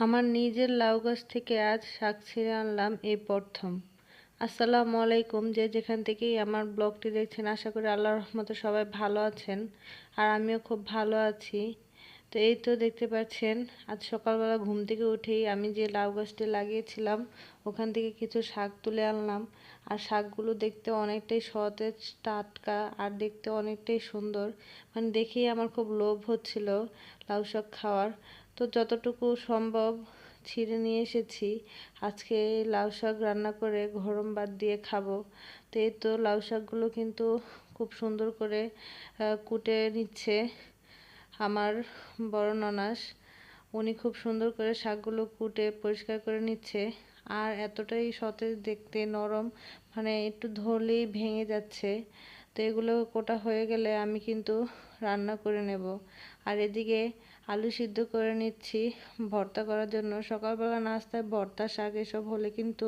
আমার নিজের লাউ গাছ থেকে আজ শাক ছিঁড়ে আনলাম এই প্রথম। আসসালামু আলাইকুম, যে যেখান থেকেই আমার ব্লগটি দেখছেন, আশা করি আল্লাহর রহমতে সবাই ভালো আছেন। আর আমিও খুব ভালো আছি। তো এই তো দেখতে পাচ্ছেন, আজ সকালবেলা ঘুম থেকে উঠেই আমি যে লাউ গাছটি লাগিয়েছিলাম ওখান থেকে কিছু শাক তুলে আনলাম। আর শাকগুলো দেখতে অনেকটাই সতেজ, টাটকা, আর দেখতে অনেকটাই সুন্দর। মানে দেখেই আমার খুব লোভ হচ্ছিল লাউ শাক খাওয়ার। তো যতটুকু সম্ভব ছিঁড়ে নিয়ে এসেছি। আজকে লাউ শাক রান্না করে গরম ভাত দিয়ে খাবো। তো এই তো লাউ শাকগুলো কিন্তু খুব সুন্দর করে কুটে নিচ্ছে আমার বড় ননাস। উনি খুব সুন্দর করে শাকগুলো কুটে পরিষ্কার করে নিচ্ছে। আর এতটাই সতেজ দেখতে, নরম, মানে একটু ধরলেই ভেঙে যাচ্ছে। তো এগুলো কোটা হয়ে গেলে আমি কিন্তু রান্না করে নেব। আর এদিকে আলু সিদ্ধ করে নিচ্ছি ভর্তা করার জন্য। সকালবেলা নাস্তায় ভর্তা, শাক এসব হলে কিন্তু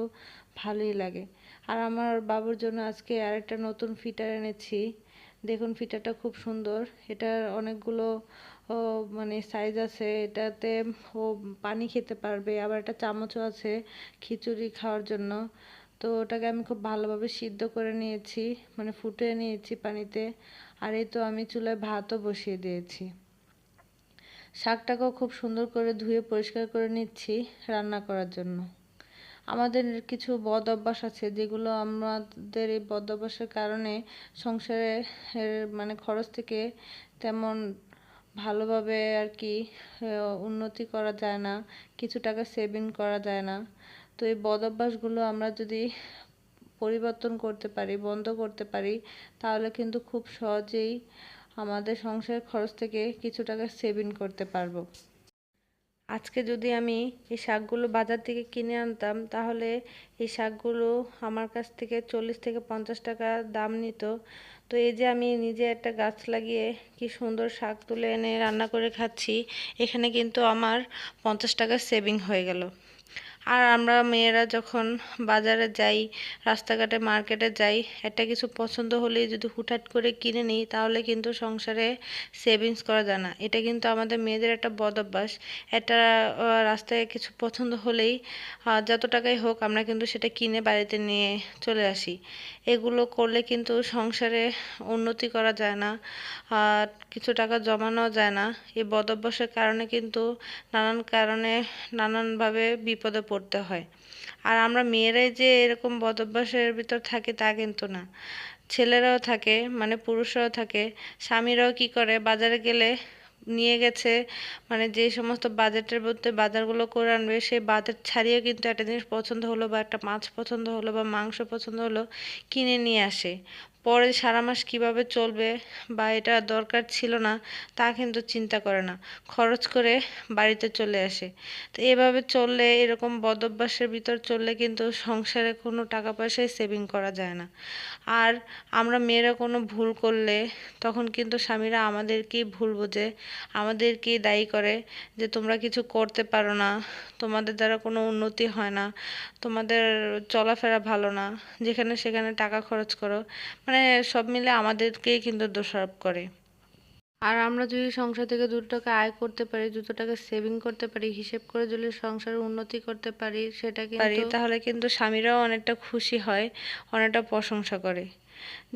ভালোই লাগে। আর আমার বাবুর জন্য আজকে আরেকটা নতুন ফিটার এনেছি। দেখুন, ফিটারটা খুব সুন্দর। এটার অনেকগুলো মানে সাইজ আছে। এটাতে ও পানি খেতে পারবে, আবার একটা চামচও আছে খিচুড়ি খাওয়ার জন্য। তো ওটাকে আমি খুব ভালোভাবে সিদ্ধ করে নিয়েছি, মানে ফুটিয়ে নিয়েছি পানিতে। আর এই তো আমি চুলায় ভাতও বসিয়ে দিয়েছি। শাকটাকেও খুব সুন্দর করে ধুয়ে পরিষ্কার করে নিচ্ছি রান্না করার জন্য। আমাদের কিছু বদ অভ্যাস আছে, যেগুলো আমাদের এই বদ অভ্যাসের কারণে সংসারে মানে খরচ থেকে তেমন ভালোভাবে আর কি উন্নতি করা যায় না, কিছু টাকা সেভিং করা যায় না। তো এই বদ অভ্যাসগুলো আমরা যদি পরিবর্তন করতে পারি, বন্ধ করতে পারি, তাহলে কিন্তু খুব সহজেই আমাদের সংসারের খরচ থেকে কিছু টাকা সেভিং করতে পারবো। আজকে যদি আমি এই শাকগুলো বাজার থেকে কিনে আনতাম, তাহলে এই শাকগুলো আমার কাছ থেকে 40 থেকে 50 টাকা দাম নিত। তো এই যে আমি নিজে একটা গাছ লাগিয়ে কি সুন্দর শাক তুলে এনে রান্না করে খাচ্ছি, এখানে কিন্তু আমার 50 টাকা সেভিং হয়ে গেল। আর আমরা মেয়েরা যখন বাজারে যাই, রাস্তাঘাটে মার্কেটে যাই, একটা কিছু পছন্দ হলেই যদি হুটহাট করে কিনে নিই, তাহলে কিন্তু সংসারে সেভিংস করা যায় না। এটা কিন্তু আমাদের মেয়েদের একটা বদ অভ্যাস। একটা রাস্তায় কিছু পছন্দ হলেই যত টাকাই হোক আমরা কিন্তু সেটা কিনে বাড়িতে নিয়ে চলে আসি। এগুলো করলে কিন্তু সংসারে উন্নতি করা যায় না, কিছু টাকা জমানো যায় না। এই বদ অভ্যাসের কারণে কিন্তু নানান কারণে নানানভাবে বিপদে পড়তে হয়। আর আমরা মেয়েরাই যে এরকম বদ অভ্যাসের ভিতর থাকি তা কিন্তু না, ছেলেরাও থাকে, মানে পুরুষরাও থাকে। স্বামীরাও কি করে, বাজারে গেলে নিয়ে গেছে, মানে যে সমস্ত বাজেটের মধ্যে বাজারগুলো করে আনবে, সেই বাজেট ছাড়িয়ে কিন্তু একটা জিনিস পছন্দ হলো, বা একটা মাছ পছন্দ হলো, বা মাংস পছন্দ হলো, কিনে নিয়ে আসে। পরে সারা মাস কিভাবে চলবে, বা এটা দরকার ছিল না তা কিন্তু চিন্তা করে না, খরচ করে বাড়িতে চলে আসে। তো এভাবে চললে, এরকম বদ অভ্যাসের ভিতর চললে কিন্তু সংসারে কোনো টাকা পয়সাই সেভিং করা যায় না। আর আমরা মেয়েরা কোনো ভুল করলে তখন কিন্তু স্বামীরা আমাদেরকেই ভুল বোঝে, আমাদেরকেই দায়ী করে, যে তোমরা কিছু করতে পারো না, তোমাদের দ্বারা কোনো উন্নতি হয় না, তোমাদের চলাফেরা ভালো না, যেখানে সেখানে টাকা খরচ করো, মানে সব মিলে আমাদেরকেই কিন্তু দোষারোপ করে। আর আমরা যদি সংসার থেকে 2 টাকা আয় করতে পারি, 2 টাকা সেভিং করতে পারি, হিসেব করে যদি সংসারের উন্নতি করতে পারি, সেটা কিন্তু তাহলে কিন্তু স্বামীরাও অনেকটা খুশি হয়, অনেকটা প্রশংসা করে।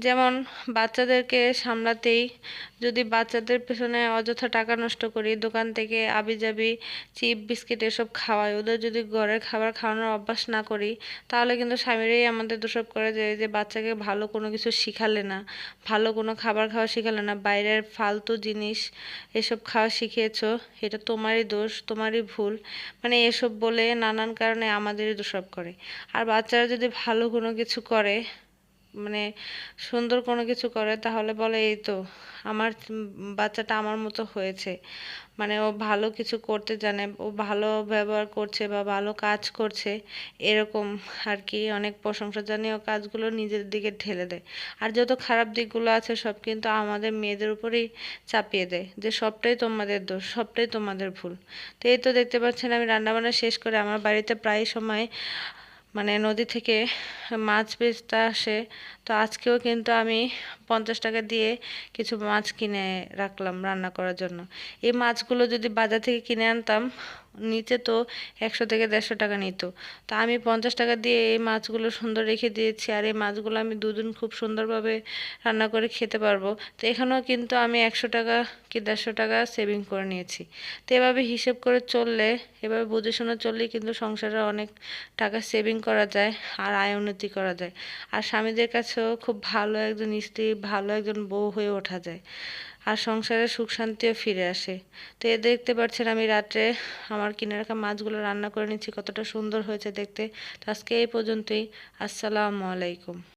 যেমন বাচ্চাদেরকে সামলাতেই যদি বাচ্চাদের পেছনে অযথা টাকা নষ্ট করি, দোকান থেকে আবিজাবি চিপ বিস্কিট এসব খাওয়াই, ওদের যদি ঘরের খাবার খাওয়ানোর অভ্যাস না করি, তাহলে কিন্তু স্বামীরাই আমাদের দোষারোপ করে, যে বাচ্চাকে ভালো কোনো কিছু শিখালে না, ভালো কোনো খাবার খাওয়া শিখালে না, বাইরের ফালতু জিনিস এসব খাওয়া শিখিয়েছো, এটা তোমারই দোষ, তোমারই ভুল, মানে এসব বলে নানান কারণে আমাদেরই দোষারোপ করে। আর বাচ্চারা যদি ভালো কোনো কিছু করে, মানে সুন্দর কোনো কিছু করে, তাহলে বলে এই তো আমার বাচ্চাটা আমার মতো হয়েছে, মানে ও ভালো কিছু করতে জানে, ও ভালো ব্যবহার করছে বা ভালো কাজ করছে, এরকম আর কি অনেক প্রশংসা জানিয়ে ও কাজগুলো নিজের দিকে ঠেলে দেয়। আর যত খারাপ দিকগুলো আছে সব কিন্তু আমাদের মেয়েদের উপরেই চাপিয়ে দেয়, যে সবটাই তোমাদের দোষ, সবটাই তোমাদের ভুল। তো এই তো দেখতে পাচ্ছেন, আমি রান্নাবান্না শেষ করে আমার বাড়িতে প্রায় সময় মানে নদী থেকে মাছ বেচতে আসে। তো আজকেও কিন্তু আমি 50 টাকা দিয়ে কিছু মাছ কিনে রাখলাম রান্না করার জন্য। এই মাছগুলো যদি বাজার থেকে কিনে আনতাম, নিচে তো 100 থেকে 150 টাকা নিত। তো আমি 50 টাকা দিয়ে এই মাছগুলো সুন্দর রেখে দিয়েছি, আর এই মাছগুলো আমি দুদিন খুব সুন্দরভাবে রান্না করে খেতে পারবো। তো এখানেও কিন্তু আমি 100 টাকা কি 150 টাকা সেভিং করে নিয়েছি। তো এভাবে হিসেব করে চললে, এভাবে বুঝে শুনে চললেই কিন্তু সংসারে অনেক টাকা সেভিং করা যায় আর আয় উন্নতি করা যায়। আর স্বামীদের কাছেও খুব ভালো একজন স্ত্রী, ভালো একজন বউ হয়ে ওঠা যায়। আর সংসারে সুখ শান্তিও ফিরে আসে। তো এ দেখতে পাচ্ছেন আমি রাত্রে আমার কিনে রাখা মাছগুলো রান্না করে নিচ্ছি, কতটা সুন্দর হয়েছে দেখতে। তো আজকে এই পর্যন্তই। আসসালামু আলাইকুম।